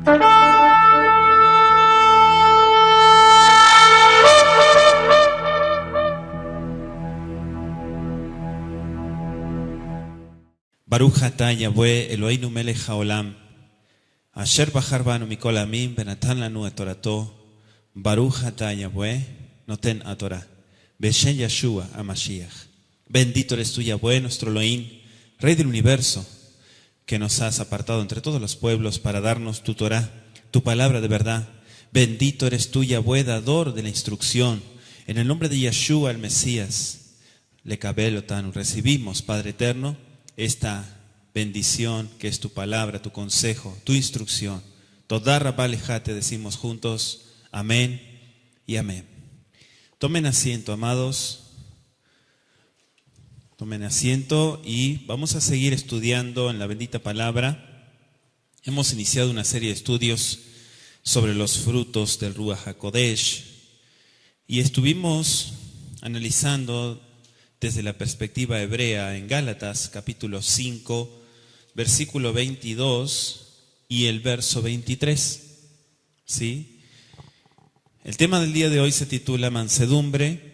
Baruch atah Yahweh Eloheinu melech haolam asher bachar banu mikol amim venatan lanu et torato. Baruch atah Yahweh noten atorah Beshem Yeshua HaMashiach. Bendito eres tú, Yahweh, nuestro Elohim, Rey del universo, que nos has apartado entre todos los pueblos para darnos tu Torah, tu palabra de verdad. Bendito eres tú, Yahweh, dador de la instrucción. En el nombre de Yeshua, el Mesías, Lekabel-Otanu, recibimos, Padre eterno, esta bendición que es tu palabra, tu consejo, tu instrucción. Todá Rabá Lejá, te decimos juntos, amén y amén. Tomen asiento, amados. Tomen asiento y vamos a seguir estudiando en la bendita palabra. Hemos iniciado una serie de estudios sobre los frutos del Ruach HaKodesh y estuvimos analizando desde la perspectiva hebrea en Gálatas capítulo 5, versículo 22 y el verso 23. ¿Sí? El tema del día de hoy se titula mansedumbre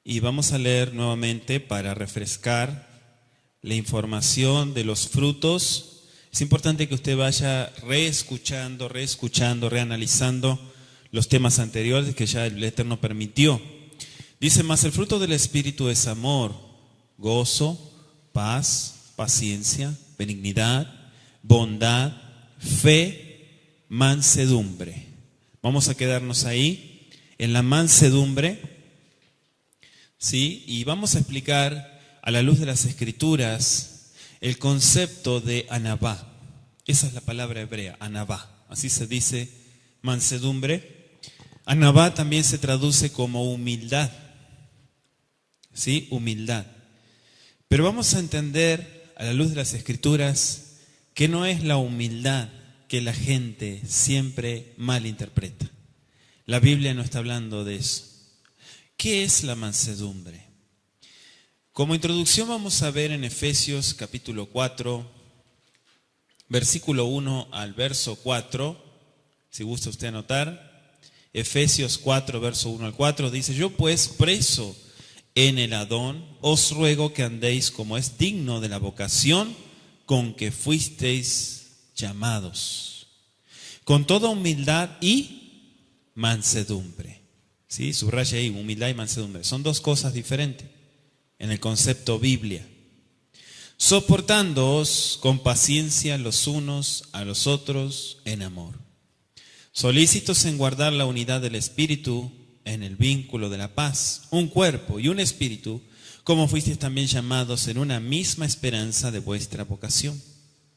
y vamos a leer nuevamente para refrescar la información de los frutos. Es importante que usted vaya reescuchando, reanalizando los temas anteriores que ya el Eterno permitió. Dice, mas el fruto del Espíritu es amor, gozo, paz, paciencia, benignidad, bondad, fe, mansedumbre. Vamos a quedarnos ahí, en la mansedumbre, ¿sí? Y vamos a explicar a la luz de las Escrituras el concepto de anabá. Esa es la palabra hebrea, anabá. Así se dice mansedumbre. Anabá también se traduce como humildad. ¿Sí? Humildad. Pero vamos a entender a la luz de las Escrituras que no es la humildad que la gente siempre malinterpreta. La Biblia no está hablando de eso. ¿Qué es la mansedumbre? Como introducción vamos a ver en Efesios capítulo 4, versículo 1 al verso 4, si gusta usted anotar. Efesios 4, verso 1 al 4, dice, yo pues preso en el Adón, os ruego que andéis como es digno de la vocación con que fuisteis llamados, con toda humildad y mansedumbre. ¿Sí? Subraya ahí, humildad y mansedumbre. Son dos cosas diferentes en el concepto Biblia. Soportándoos con paciencia los unos a los otros en amor, solícitos en guardar la unidad del Espíritu en el vínculo de la paz, un cuerpo y un espíritu, como fuisteis también llamados en una misma esperanza de vuestra vocación.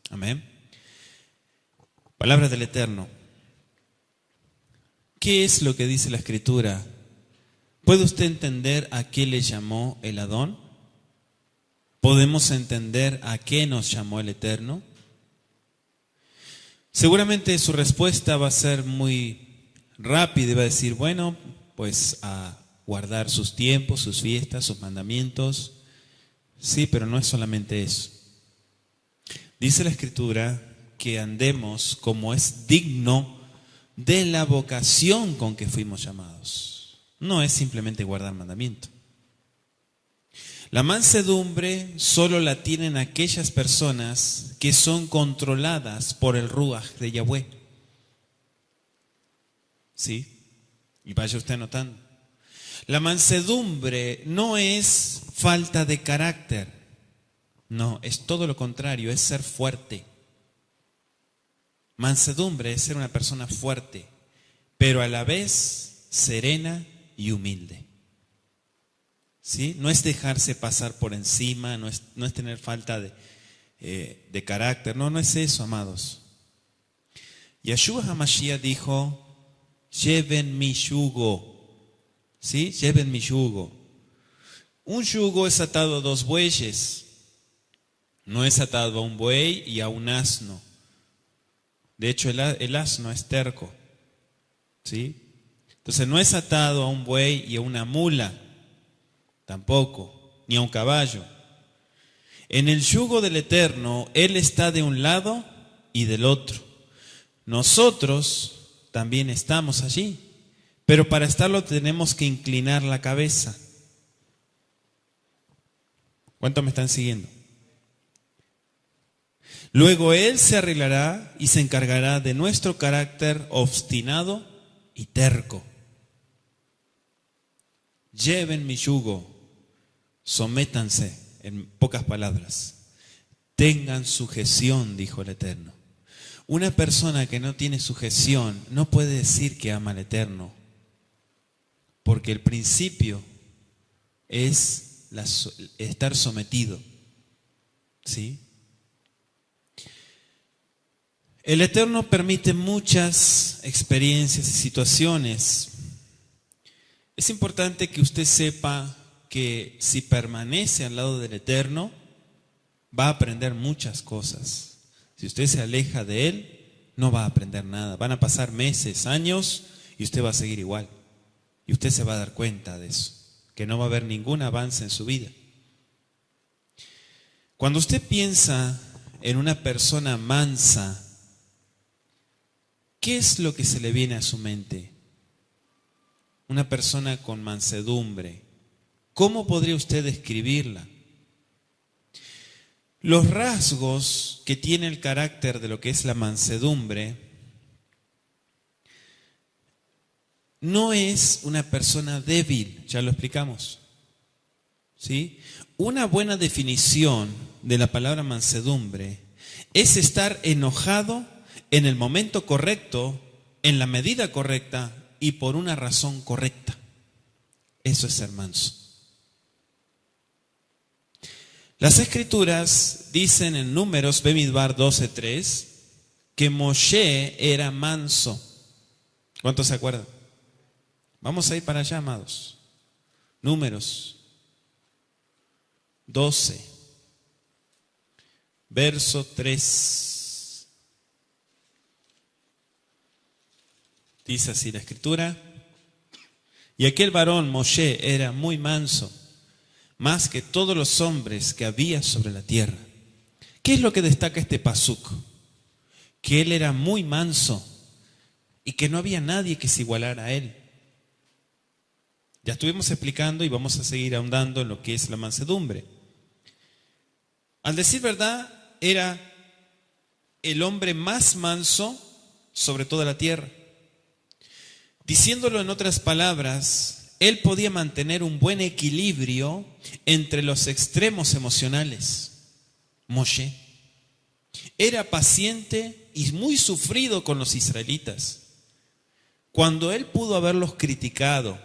Amén. Palabra del Eterno. ¿Qué es lo que dice la Escritura? ¿Puede usted entender a qué le llamó el Adón? ¿Podemos entender a qué nos llamó el Eterno? Seguramente su respuesta va a ser muy rápida y va a decir, bueno, pues a guardar sus tiempos, sus fiestas, sus mandamientos. Sí, pero no es solamente eso. Dice la Escritura que andemos como es digno de la vocación con que fuimos llamados. No es simplemente guardar mandamiento. La mansedumbre solo la tienen aquellas personas que son controladas por el Ruach de Yahweh. ¿Sí? Y vaya usted anotando. La mansedumbre no es falta de carácter. No, es todo lo contrario, es ser fuerte. Mansedumbre es ser una persona fuerte, pero a la vez serena y humilde. ¿Sí? No es dejarse pasar por encima, no es tener falta de carácter. No es eso, amados. Yeshua HaMashiach dijo, lleven mi yugo. ¿Sí? Lleven mi yugo. Un yugo es atado a dos bueyes. No es atado a un buey y a un asno. De hecho, el asno es terco. ¿Sí? Entonces no es atado a un buey y a una mula. Tampoco. Ni a un caballo. En el yugo del Eterno, Él está de un lado y del otro. Nosotros también estamos allí, pero para estarlo tenemos que inclinar la cabeza. ¿Cuántos me están siguiendo? Luego Él se arreglará y se encargará de nuestro carácter obstinado y terco. Lleven mi yugo, sométanse, en pocas palabras. Tengan sujeción, dijo el Eterno. Una persona que no tiene sujeción no puede decir que ama al Eterno, porque el principio es estar sometido, ¿sí? El Eterno permite muchas experiencias y situaciones. Es importante que usted sepa que si permanece al lado del Eterno, va a aprender muchas cosas. Si usted se aleja de Él, no va a aprender nada. Van a pasar meses, años, y usted va a seguir igual. Y usted se va a dar cuenta de eso, que no va a haber ningún avance en su vida. Cuando usted piensa en una persona mansa, ¿qué es lo que se le viene a su mente? Una persona con mansedumbre. ¿Cómo podría usted describirla? Los rasgos que tiene el carácter de lo que es la mansedumbre no es una persona débil, ya lo explicamos, ¿sí? Una buena definición de la palabra mansedumbre es estar enojado en el momento correcto, en la medida correcta y por una razón correcta. Eso es ser manso. Las Escrituras dicen en Números Bemidbar 12:3 que Moshe era manso. ¿Cuántos se acuerdan? Vamos a ir para allá, amados. Números 12, verso 3. Dice así la Escritura: y aquel varón Moshe era muy manso, más que todos los hombres que había sobre la tierra. ¿Qué es lo que destaca este pasuk? Que él era muy manso y que no había nadie que se igualara a él. Ya estuvimos explicando y vamos a seguir ahondando en lo que es la mansedumbre. Al decir verdad, era el hombre más manso sobre toda la tierra. Diciéndolo en otras palabras, él podía mantener un buen equilibrio entre los extremos emocionales. Moshe era paciente y muy sufrido con los israelitas. Cuando él pudo haberlos criticado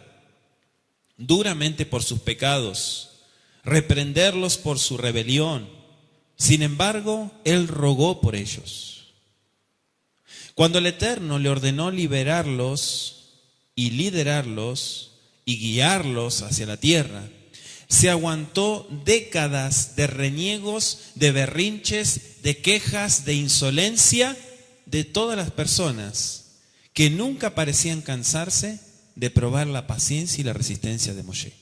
duramente por sus pecados, reprenderlos por su rebelión, sin embargo, él rogó por ellos. Cuando el Eterno le ordenó liberarlos y liderarlos y guiarlos hacia la tierra, se aguantó décadas de reniegos, de berrinches, de quejas, de insolencia de todas las personas que nunca parecían cansarse de probar la paciencia y la resistencia de Moshe.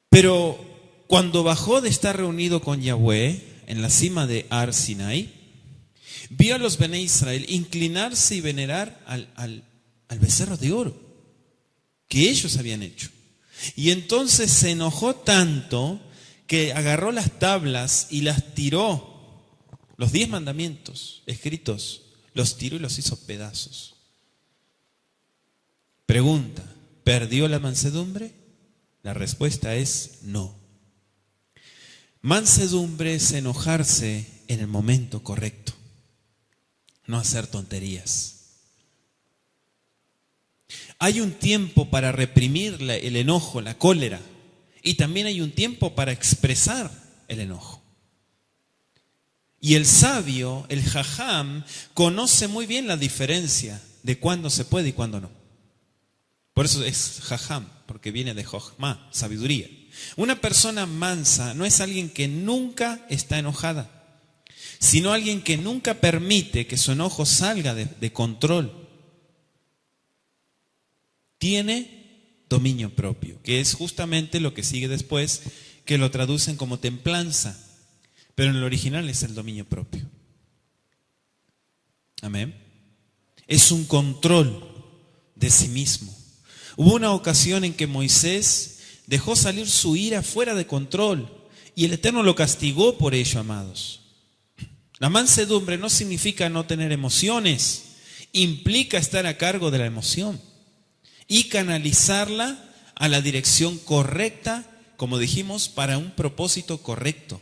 Pero cuando bajó de estar reunido con Yahweh en la cima de Har Sinai, vio a los Bnei Israel inclinarse y venerar al becerro de oro que ellos habían hecho. Y entonces se enojó tanto que agarró las tablas y las tiró, los 10 mandamientos escritos, los tiró y los hizo pedazos. Pregunta: ¿perdió la mansedumbre? La respuesta es no. Mansedumbre es enojarse en el momento correcto, no hacer tonterías. Hay un tiempo para reprimir el enojo, la cólera, y también hay un tiempo para expresar el enojo. Y el sabio, el jajam, conoce muy bien la diferencia de cuándo se puede y cuándo no. Por eso es jajam, porque viene de jochma, sabiduría. Una persona mansa no es alguien que nunca está enojada, sino alguien que nunca permite que su enojo salga de control. Tiene dominio propio, que es justamente lo que sigue después, que lo traducen como templanza, pero en el original es el dominio propio. Amén. Es un control de sí mismo. Hubo una ocasión en que Moisés dejó salir su ira fuera de control y el Eterno lo castigó por ello, amados. La mansedumbre no significa no tener emociones, implica estar a cargo de la emoción y canalizarla a la dirección correcta, como dijimos, para un propósito correcto.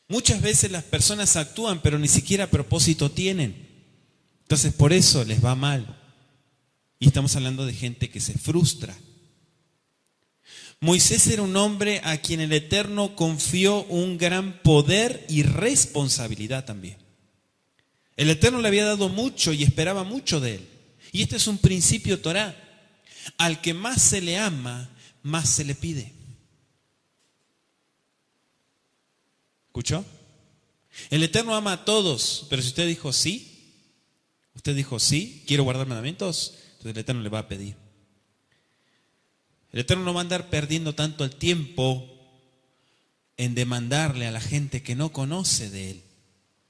Muchas veces las personas actúan, pero ni siquiera propósito tienen. Entonces por eso les va mal. Y estamos hablando de gente que se frustra. Moisés era un hombre a quien el Eterno confió un gran poder y responsabilidad también. El Eterno le había dado mucho y esperaba mucho de él. Y este es un principio Torá. Al que más se le ama, más se le pide. ¿Escuchó? El Eterno ama a todos, pero si usted dijo sí, quiero guardar mandamientos, entonces el Eterno le va a pedir. El Eterno no va a andar perdiendo tanto el tiempo en demandarle a la gente que no conoce de Él,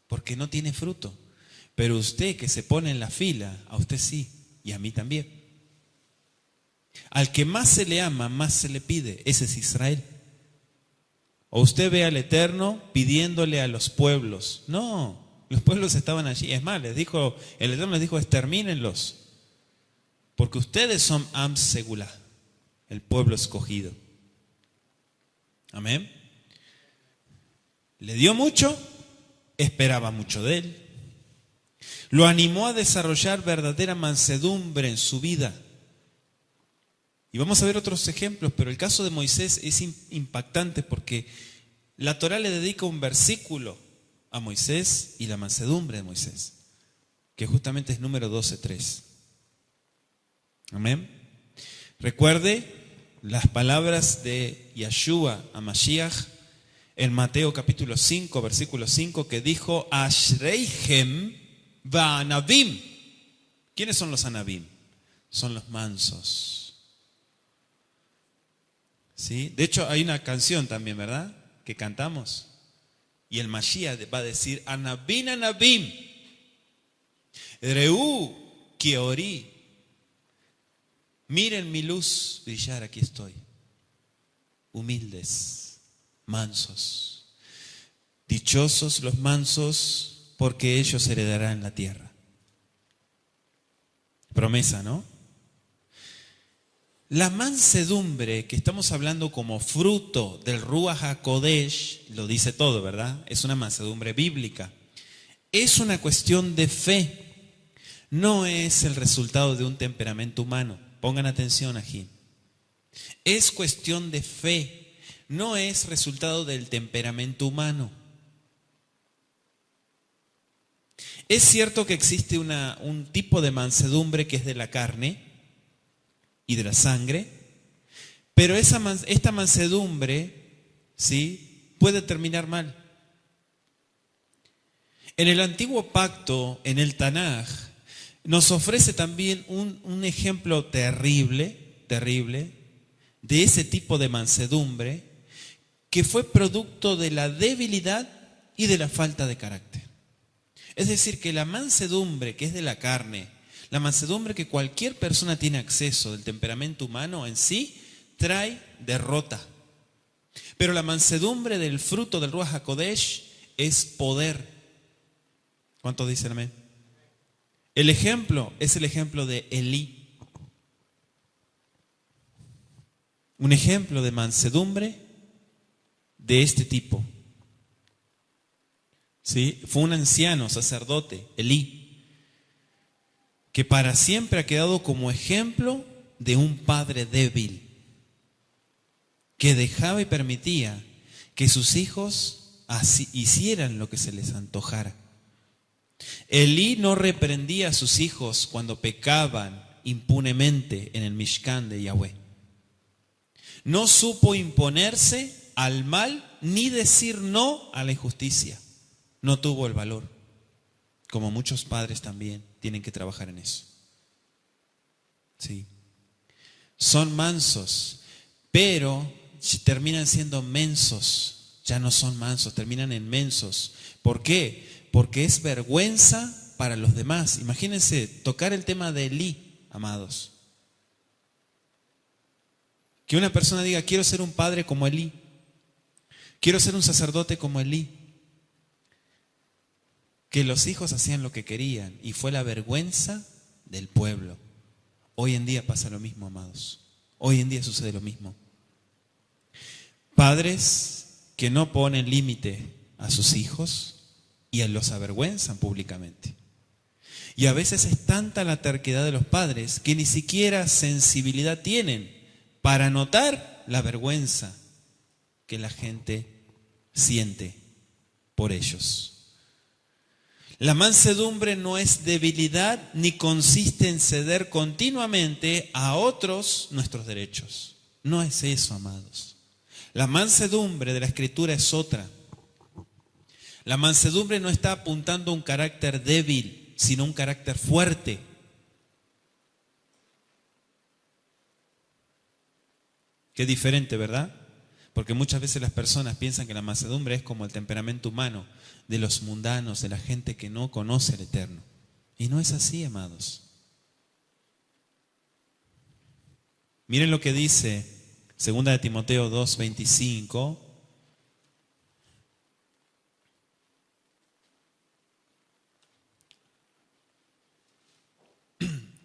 porque no tiene fruto. Pero usted que se pone en la fila, a usted sí, y a mí también. Al que más se le ama, más se le pide. Ese es Israel. O usted ve al Eterno pidiéndole a los pueblos. No, los pueblos estaban allí. Es más, el Eterno les dijo, extermínenlos. Porque ustedes son Am Segulá, el pueblo escogido. Amén. Le dio mucho, esperaba mucho de él. Lo animó a desarrollar verdadera mansedumbre en su vida. Y vamos a ver otros ejemplos, pero el caso de Moisés es impactante porque la Torá le dedica un versículo a Moisés y la mansedumbre de Moisés, que justamente es número 12:3. Amén. Recuerde las palabras de Yeshua a Mashiach en Mateo capítulo 5, versículo 5, que dijo, Ashreihem va'anavim. ¿Quiénes son los anavim? Son los mansos. ¿Sí? De hecho, hay una canción también, ¿verdad?, que cantamos. Y el Mashiach va a decir, Anabim, Anabim, Reú, Kiori. Miren mi luz brillar, aquí estoy. Humildes, mansos. Dichosos los mansos, porque ellos heredarán la tierra. Promesa, ¿no? La mansedumbre que estamos hablando como fruto del Ruach HaKodesh, lo dice todo, ¿verdad? Es una mansedumbre bíblica. Es una cuestión de fe. No es el resultado de un temperamento humano. Pongan atención aquí. Es cuestión de fe. No es resultado del temperamento humano. Es cierto que existe un tipo de mansedumbre que es de la carne y de la sangre, pero esta mansedumbre, ¿sí?, puede terminar mal. En el antiguo pacto, en el Tanaj, nos ofrece también un ejemplo terrible de ese tipo de mansedumbre que fue producto de la debilidad y de la falta de carácter. Es decir, que la mansedumbre que es de la carne, la mansedumbre que cualquier persona tiene acceso del temperamento humano en sí, trae derrota. Pero la mansedumbre del fruto del Ruach HaKodesh es poder. ¿Cuántos dicen amén? El ejemplo es el ejemplo de Elí. Un ejemplo de mansedumbre de este tipo. ¿Sí? Fue un anciano sacerdote, Elí, que para siempre ha quedado como ejemplo de un padre débil, que dejaba y permitía que sus hijos así hicieran lo que se les antojara. Elí no reprendía a sus hijos cuando pecaban impunemente en el Mishkan de Yahweh. No supo imponerse al mal ni decir no a la injusticia. No tuvo el valor, como muchos padres también tienen que trabajar en eso. Sí. Son mansos, pero terminan siendo mensos. Ya no son mansos, terminan en mensos. ¿Por qué? Porque es vergüenza para los demás. Imagínense tocar el tema de Elí, amados. Que una persona diga, quiero ser un padre como Elí. Quiero ser un sacerdote como Elí. Que los hijos hacían lo que querían y fue la vergüenza del pueblo. Hoy en día pasa lo mismo, amados. Hoy en día sucede lo mismo. Padres que no ponen límite a sus hijos y los avergüenzan públicamente. Y a veces es tanta la terquedad de los padres que ni siquiera sensibilidad tienen para notar la vergüenza que la gente siente por ellos. La mansedumbre no es debilidad ni consiste en ceder continuamente a otros nuestros derechos. No es eso, amados. La mansedumbre de la Escritura es otra. La mansedumbre no está apuntando a un carácter débil, sino a un carácter fuerte. Qué diferente, ¿verdad? Porque muchas veces las personas piensan que la mansedumbre es como el temperamento humano de los mundanos, de la gente que no conoce al Eterno. Y no es así, amados. Miren lo que dice 2 de Timoteo 2:25.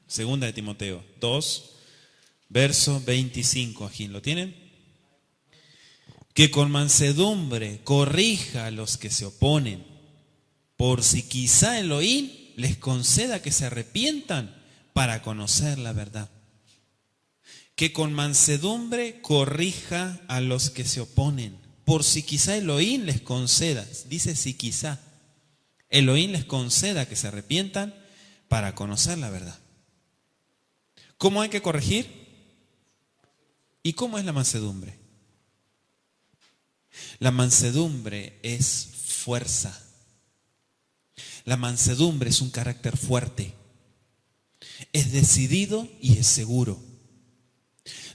Segunda de Timoteo 2, verso 25. ¿Aquí lo tienen? Que con mansedumbre corrija a los que se oponen, por si quizá Elohim les conceda que se arrepientan para conocer la verdad. Que con mansedumbre corrija a los que se oponen, por si quizá Elohim les conceda, dice si quizá, Elohim les conceda que se arrepientan para conocer la verdad. ¿Cómo hay que corregir? ¿Y cómo es la mansedumbre? La mansedumbre es fuerza. La mansedumbre es un carácter fuerte. Es decidido y es seguro.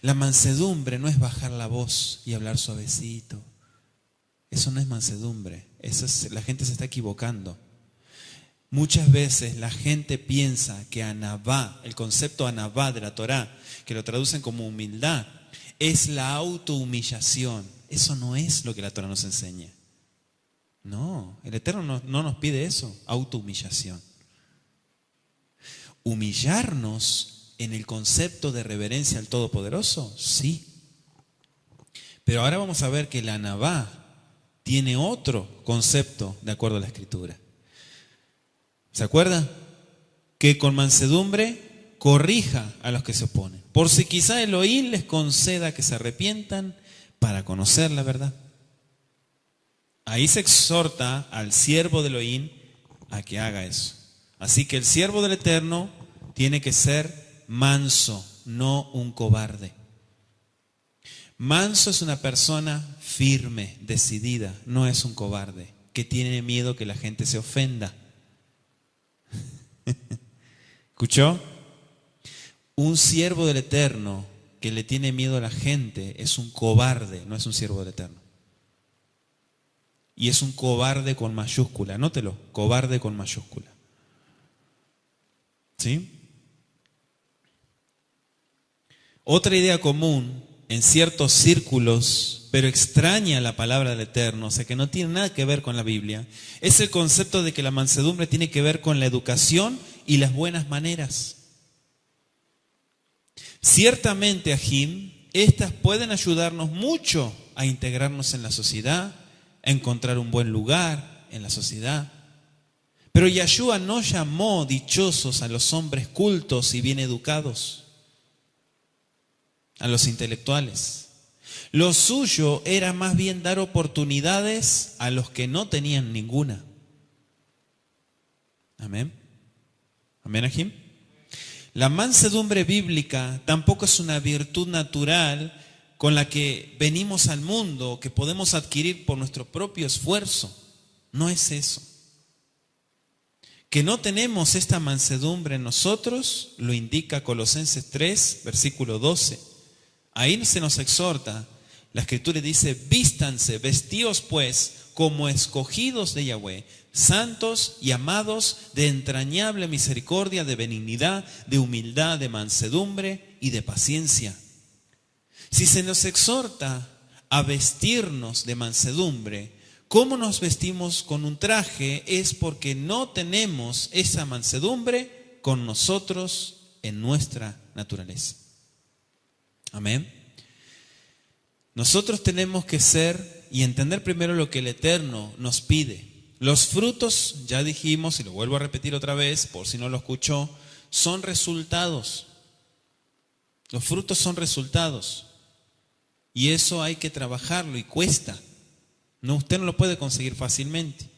La mansedumbre no es bajar la voz y hablar suavecito. Eso no es mansedumbre. La gente se está equivocando. Muchas veces la gente piensa que anabá, el concepto anabá de la Torá, que lo traducen como humildad, es la autohumillación. Eso no es lo que la Torá nos enseña. No, el Eterno no nos pide eso, autohumillación. Humillarnos en el concepto de reverencia al Todopoderoso, sí. Pero ahora vamos a ver que la anabá tiene otro concepto de acuerdo a la Escritura. ¿Se acuerda? Que con mansedumbre corrija a los que se oponen, por si quizá Elohim les conceda que se arrepientan para conocer la verdad. Ahí se exhorta al siervo de Elohim a que haga eso. Así que el siervo del Eterno tiene que ser manso, no un cobarde. Manso es una persona firme, decidida, no es un cobarde, que tiene miedo que la gente se ofenda. ¿Escuchó? Un siervo del Eterno que le tiene miedo a la gente es un cobarde, no es un siervo del Eterno. Y es un cobarde con mayúscula, anótelo, cobarde con mayúscula. ¿Sí? Otra idea común en ciertos círculos, pero extraña a la palabra del Eterno, o sea que no tiene nada que ver con la Biblia, es el concepto de que la mansedumbre tiene que ver con la educación y las buenas maneras. Ciertamente, Ajim, estas pueden ayudarnos mucho a integrarnos en la sociedad, a encontrar un buen lugar en la sociedad. Pero Yahshua no llamó dichosos a los hombres cultos y bien educados, a los intelectuales. Lo suyo era más bien dar oportunidades a los que no tenían ninguna. Amén. Amén, Ajim. La mansedumbre bíblica tampoco es una virtud natural con la que venimos al mundo, que podemos adquirir por nuestro propio esfuerzo. No es eso. Que no tenemos esta mansedumbre en nosotros, lo indica Colosenses 3, versículo 12. Ahí se nos exhorta, la Escritura dice, vístanse, vestíos pues, como escogidos de Yahweh, santos y amados, de entrañable misericordia, de benignidad, de humildad, de mansedumbre y de paciencia. Si se nos exhorta a vestirnos de mansedumbre, ¿cómo nos vestimos con un traje? Es porque no tenemos esa mansedumbre con nosotros en nuestra naturaleza. Amén. Nosotros tenemos que ser y entender primero lo que el Eterno nos pide. Los frutos, ya dijimos, y lo vuelvo a repetir otra vez, por si no lo escuchó, son resultados. Los frutos son resultados. Y eso hay que trabajarlo y cuesta. No, usted no lo puede conseguir fácilmente.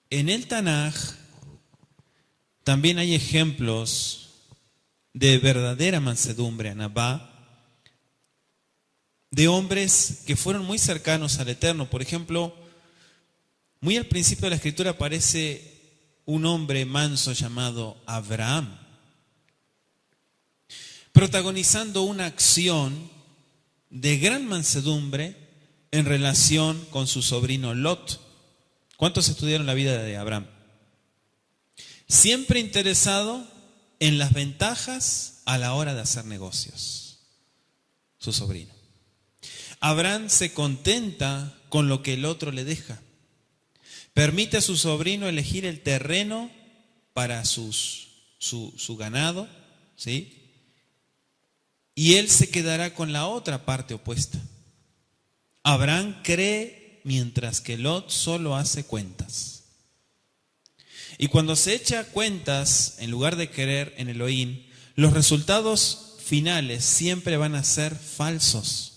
En el Tanaj también hay ejemplos de verdadera mansedumbre, anabá, de hombres que fueron muy cercanos al Eterno. Por ejemplo, muy al principio de la Escritura aparece un hombre manso llamado Abraham, protagonizando una acción de gran mansedumbre en relación con su sobrino Lot. ¿Cuántos estudiaron la vida de Abraham? Siempre interesado en las ventajas a la hora de hacer negocios. Su sobrino. Abraham se contenta con lo que el otro le deja. Permite a su sobrino elegir el terreno para su ganado, ¿sí? Y él se quedará con la otra parte opuesta. Abraham cree mientras que Lot solo hace cuentas. Y cuando se echa cuentas, en lugar de creer en Elohim, los resultados finales siempre van a ser falsos.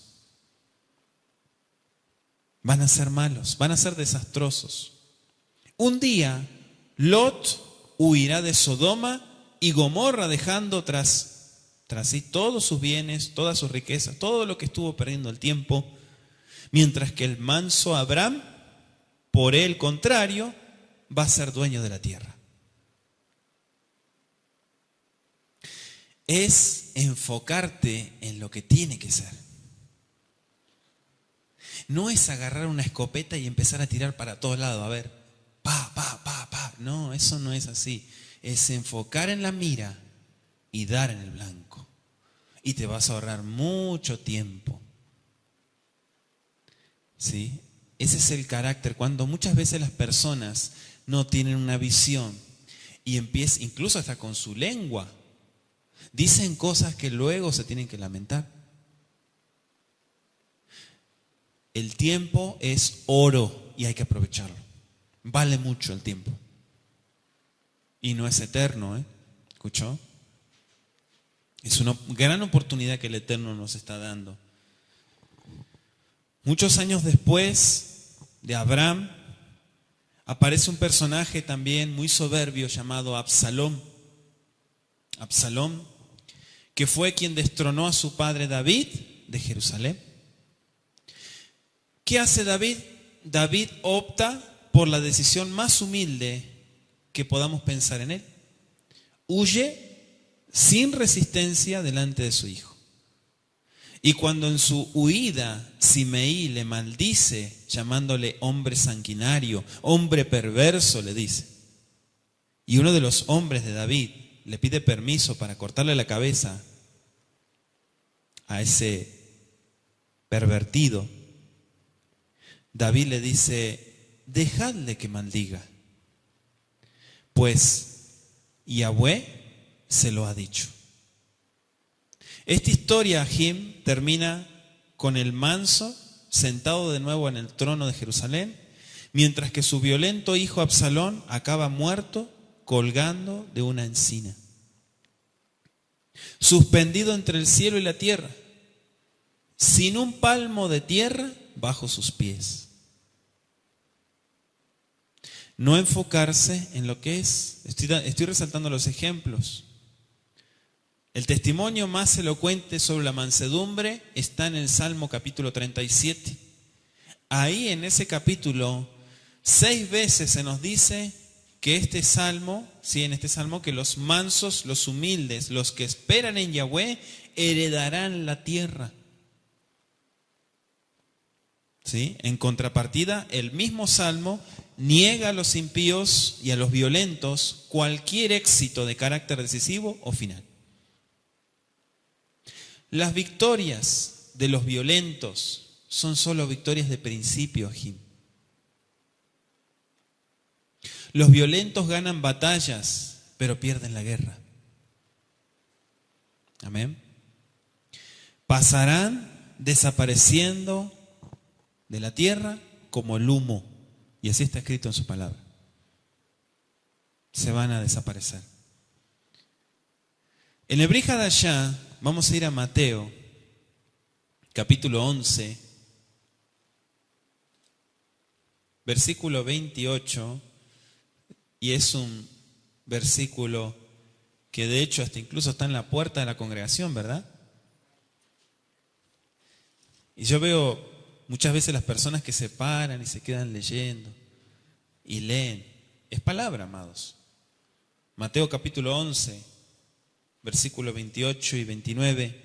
Van a ser malos, van a ser desastrosos. Un día, Lot huirá de Sodoma y Gomorra, dejando tras sí todos sus bienes, todas sus riquezas, todo lo que estuvo perdiendo el tiempo, mientras que el manso Abraham, por el contrario, va a ser dueño de la tierra. Es enfocarte en lo que tiene que ser. No es agarrar una escopeta y empezar a tirar para todos lados, a ver, pa. No, eso no es así. Es enfocar en la mira y dar en el blanco. Y te vas a ahorrar mucho tiempo. ¿Sí? Ese es el carácter. Cuando muchas veces las personas no tienen una visión y empiezan, incluso hasta con su lengua, dicen cosas que luego se tienen que lamentar. El tiempo es oro y hay que aprovecharlo. Vale mucho el tiempo. Y no es eterno, ¿eh? ¿Escuchó? Es una gran oportunidad que el Eterno nos está dando. Muchos años después de Abraham, aparece un personaje también muy soberbio llamado Absalom. Absalom, que fue quien destronó a su padre David de Jerusalén. ¿Qué hace David? David opta por la decisión más humilde que podamos pensar en él. Huye sin resistencia delante de su hijo. Y cuando en su huida Simeí le maldice, llamándole hombre sanguinario, hombre perverso, le dice. Y uno de los hombres de David le pide permiso para cortarle la cabeza a ese pervertido. David le dice, dejadle que maldiga, pues Yahweh se lo ha dicho. Esta historia, Jim, termina con el manso sentado de nuevo en el trono de Jerusalén, mientras que su violento hijo Absalón acaba muerto colgando de una encina, suspendido entre el cielo y la tierra, sin un palmo de tierra bajo sus pies. No enfocarse en lo que es. Estoy resaltando los ejemplos. El testimonio más elocuente sobre la mansedumbre está en el Salmo capítulo 37. Ahí en ese capítulo 6 veces se nos dice que en este salmo, que los mansos, los humildes, los que esperan en Yahweh, heredarán la tierra. ¿Sí? En contrapartida, el mismo Salmo niega a los impíos y a los violentos cualquier éxito de carácter decisivo o final. Las victorias de los violentos son solo victorias de principio, Jim. Los violentos ganan batallas, pero pierden la guerra. Amén. Pasarán desapareciendo de la tierra como el humo. Y así está escrito en su palabra. Se van a desaparecer. En el Brihadashá vamos a ir a Mateo, capítulo 11, versículo 28, y es un versículo que de hecho hasta incluso está en la puerta de la congregación, ¿verdad? Y yo veo muchas veces las personas que se paran y se quedan leyendo y leen. Es palabra, amados. Mateo capítulo 11, versículos 28 y 29.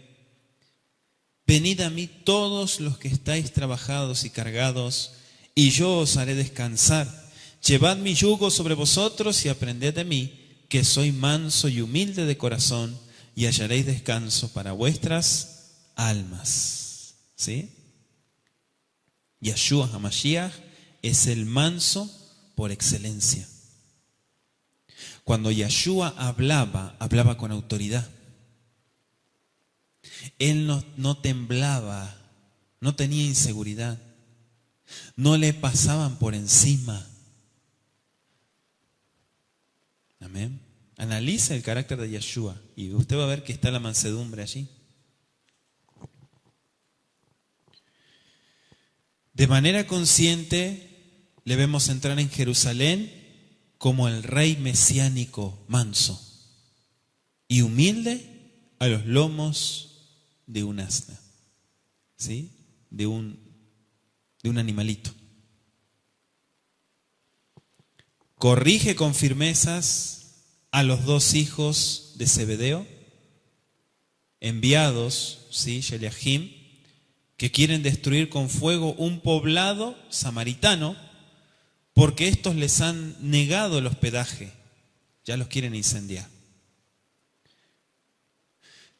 Venid a mí todos los que estáis trabajados y cargados, y yo os haré descansar. Llevad mi yugo sobre vosotros y aprended de mí, que soy manso y humilde de corazón, y hallaréis descanso para vuestras almas. ¿Sí? Yeshua HaMashiach es el manso por excelencia. Cuando Yeshua hablaba con autoridad. Él no temblaba, no tenía inseguridad, no le pasaban por encima. Amén. Analiza el carácter de Yeshua y usted va a ver que está la mansedumbre allí. De manera consciente le vemos entrar en Jerusalén como el rey mesiánico manso y humilde a los lomos de un asna, ¿sí? De un animalito. Corrige con firmezas a los dos hijos de Zebedeo, enviados, ¿sí? Sheliahim, que quieren destruir con fuego un poblado samaritano, porque estos les han negado el hospedaje, ya los quieren incendiar.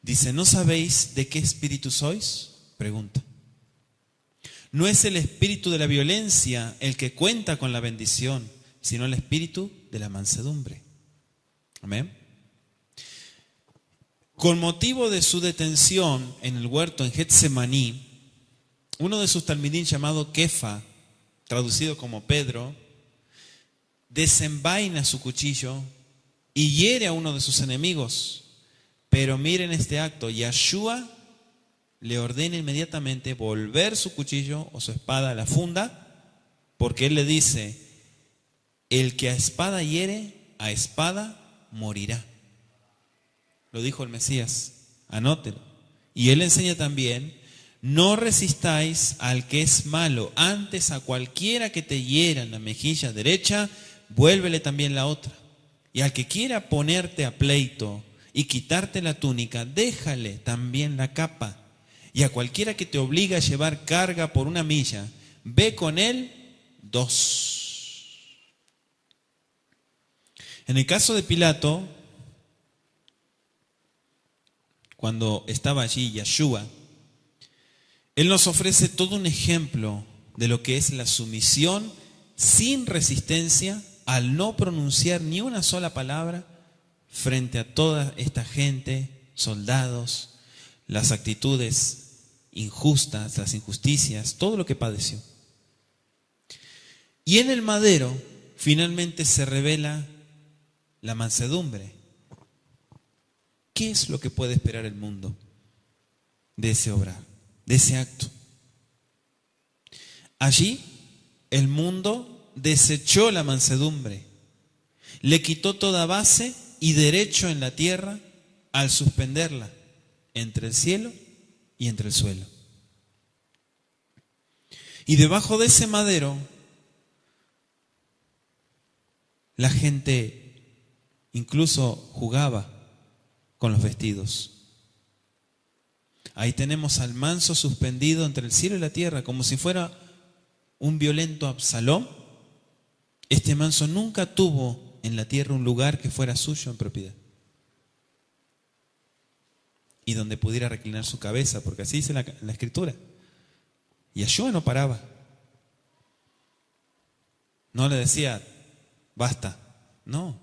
Dice, ¿no sabéis de qué espíritu sois? Pregunta. No es el espíritu de la violencia el que cuenta con la bendición, sino el espíritu de la mansedumbre. Amén. Con motivo de su detención en el huerto en Getsemaní, uno de sus talmidín llamado Kefa, traducido como Pedro, desenvaina su cuchillo y hiere a uno de sus enemigos. Pero miren este acto, Yeshua le ordena inmediatamente volver su cuchillo o su espada a la funda, porque él le dice, el que a espada hiere, a espada morirá. Lo dijo el Mesías, anótelo. Y él enseña también, no resistáis al que es malo, antes a cualquiera que te hiera en la mejilla derecha, vuélvele también la otra. Y al que quiera ponerte a pleito y quitarte la túnica, déjale también la capa. Y a cualquiera que te obligue a llevar carga por 1 milla, ve con él 2. En el caso de Pilato, cuando estaba allí Yeshua, él nos ofrece todo un ejemplo de lo que es la sumisión sin resistencia al no pronunciar ni una sola palabra frente a toda esta gente, soldados, las actitudes injustas, las injusticias, todo lo que padeció. Y en el madero finalmente se revela la mansedumbre. ¿Qué es lo que puede esperar el mundo de ese obrar, de ese acto? Allí el mundo desechó la mansedumbre, le quitó toda base y derecho en la tierra al suspenderla entre el cielo y entre el suelo. Y debajo de ese madero, la gente incluso jugaba con los vestidos. Ahí tenemos al manso suspendido entre el cielo y la tierra, como si fuera un violento Absalón, este manso nunca tuvo en la tierra un lugar que fuera suyo en propiedad y donde pudiera reclinar su cabeza, porque así dice la Escritura. Y Yeshua no paraba. No le decía, basta. No.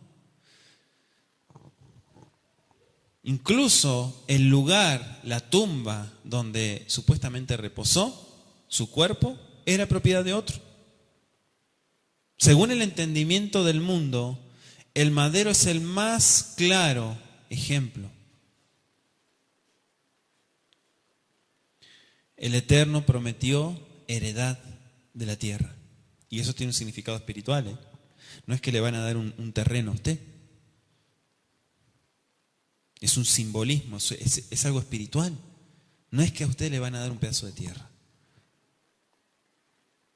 Incluso el lugar, la tumba donde supuestamente reposó, su cuerpo, era propiedad de otro. Según el entendimiento del mundo, el madero es el más claro ejemplo. El Eterno prometió heredad de la tierra. Y eso tiene un significado espiritual, ¿eh? No es que le van a dar un terreno a usted. Es un simbolismo, es algo espiritual. No es que a usted le van a dar un pedazo de tierra.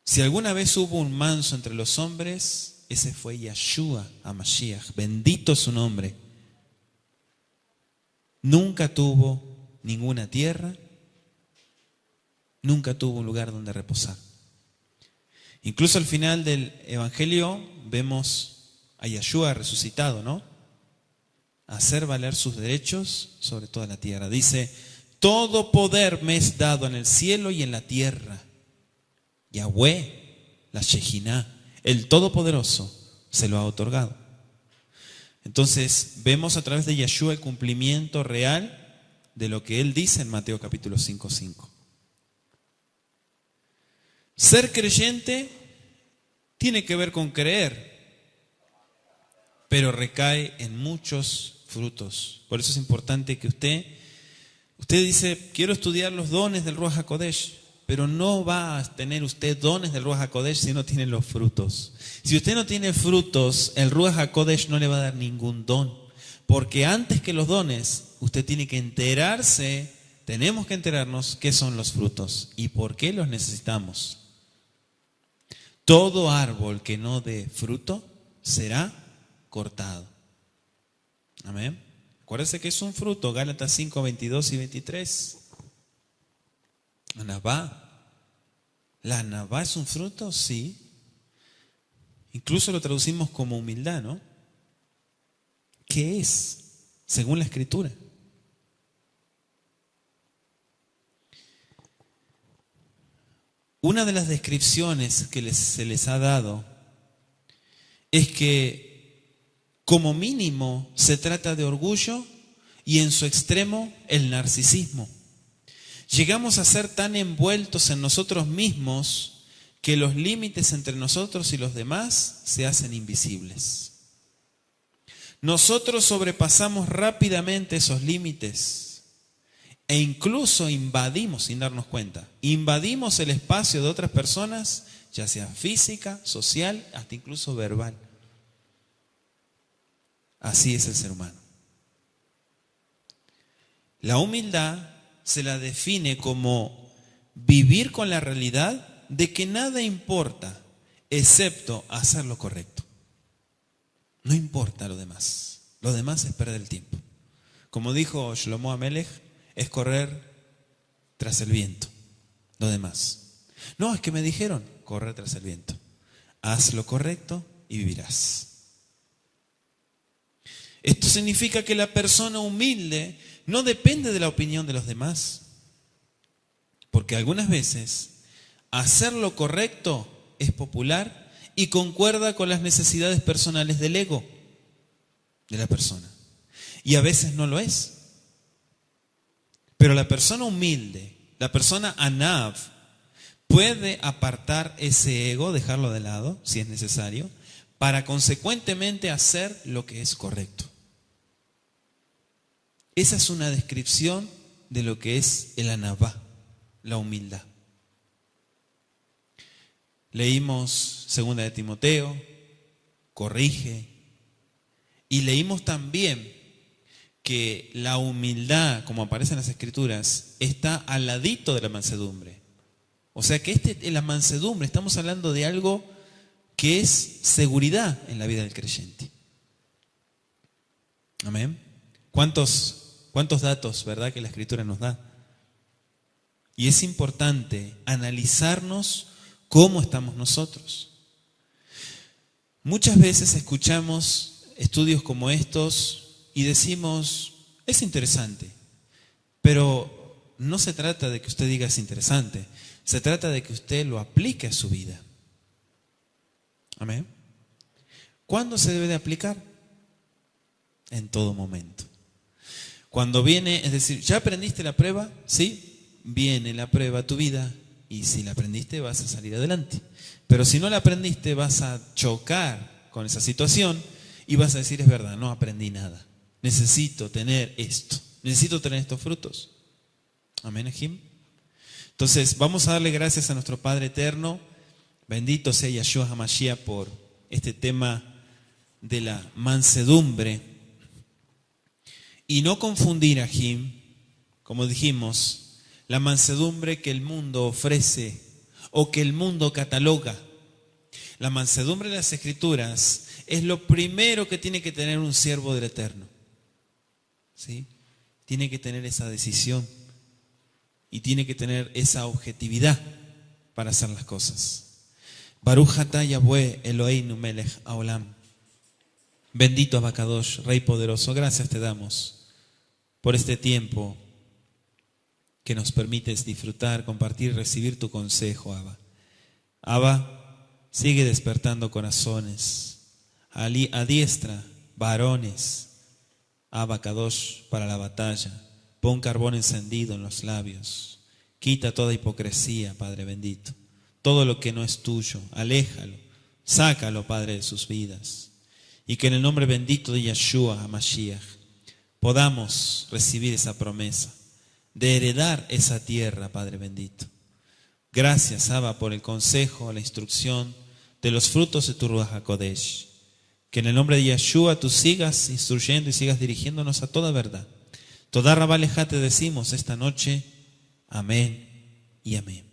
Si alguna vez hubo un manso entre los hombres, ese fue Yeshua HaMashiach. Bendito su nombre. Nunca tuvo ninguna tierra. Nunca tuvo un lugar donde reposar. Incluso al final del Evangelio vemos a Yeshua resucitado, ¿no? Hacer valer sus derechos sobre toda la tierra. Dice, todo poder me es dado en el cielo y en la tierra. Yahweh, la Shejiná, el Todopoderoso, se lo ha otorgado. Entonces, vemos a través de Yeshua el cumplimiento real de lo que él dice en Mateo capítulo 5:5. Ser creyente tiene que ver con creer, pero recae en muchos frutos. Por eso es importante que usted dice, quiero estudiar los dones del Ruach HaKodesh, pero no va a tener usted dones del Ruach HaKodesh si no tiene los frutos. Si usted no tiene frutos, el Ruach HaKodesh no le va a dar ningún don. Porque antes que los dones, usted tiene que enterarse, tenemos que enterarnos qué son los frutos y por qué los necesitamos. Todo árbol que no dé fruto será cortado. Amén. Acuérdense que es un fruto, Gálatas 5, 22 y 23. Anabá. ¿La anabá es un fruto? Sí. Incluso lo traducimos como humildad, ¿no? ¿Qué es? Según la Escritura. Una de las descripciones que se les ha dado es que como mínimo se trata de orgullo y en su extremo el narcisismo. Llegamos a ser tan envueltos en nosotros mismos que los límites entre nosotros y los demás se hacen invisibles. Nosotros sobrepasamos rápidamente esos límites e incluso invadimos, sin darnos cuenta, invadimos el espacio de otras personas, ya sea física, social, hasta incluso verbal. Así es el ser humano. La humildad se la define como vivir con la realidad de que nada importa excepto hacer lo correcto. No importa lo demás. Lo demás es perder el tiempo. Como dijo Shlomo Amelech, es correr tras el viento. Lo demás. No, es que me dijeron, correr tras el viento. Haz lo correcto y vivirás. Esto significa que la persona humilde no depende de la opinión de los demás. Porque algunas veces hacer lo correcto es popular y concuerda con las necesidades personales del ego de la persona. Y a veces no lo es. Pero la persona humilde, la persona anav, puede apartar ese ego, dejarlo de lado, si es necesario, para consecuentemente hacer lo que es correcto. Esa es una descripción de lo que es el anavá, la humildad. Leímos 2 de Timoteo, corrige, y leímos también que la humildad, como aparece en las Escrituras, está al ladito de la mansedumbre. O sea que la mansedumbre, estamos hablando de algo que es seguridad en la vida del creyente. Amén. ¿Cuántos datos, verdad, que la Escritura nos da? Y es importante analizarnos ¿Cómo estamos nosotros? Muchas veces escuchamos estudios como estos y decimos, es interesante, pero no se trata de que usted diga es interesante, se trata de que usted lo aplique a su vida. Amén. ¿Cuándo se debe de aplicar? En todo momento. Cuando viene, es decir, ¿ya aprendiste la prueba? Sí, viene la prueba a tu vida y si la aprendiste vas a salir adelante. Pero si no la aprendiste vas a chocar con esa situación y vas a decir, es verdad, no aprendí nada. Necesito tener esto, necesito tener estos frutos. Amén, Ejim. Entonces vamos a darle gracias a nuestro Padre Eterno. Bendito sea Yahshua HaMashiach por este tema de la mansedumbre. Y no confundir, Ejim, como dijimos, la mansedumbre que el mundo ofrece o que el mundo cataloga. La mansedumbre de las Escrituras es lo primero que tiene que tener un siervo del Eterno. ¿Sí? Tiene que tener esa decisión y tiene que tener esa objetividad para hacer las cosas. Baruch atah Yahweh Eloheinu melech haolam. Bendito Abacadosh, Rey poderoso, gracias te damos por este tiempo que nos permites disfrutar, compartir, recibir tu consejo, Abba. Abba, sigue despertando corazones, adiestra varones, Abacadosh, para la batalla. Pon carbón encendido en los labios. Quita toda hipocresía, Padre bendito. Todo lo que no es tuyo, aléjalo, sácalo, Padre, de sus vidas. Y que en el nombre bendito de Yahshua HaMashiach podamos recibir esa promesa de heredar esa tierra, Padre bendito. Gracias, Abba, por el consejo, la instrucción de los frutos de tu Ruach HaKodesh. Que en el nombre de Yahshua tú sigas instruyendo y sigas dirigiéndonos a toda verdad. Toda Rabá Lejá te decimos esta noche, amén y amén.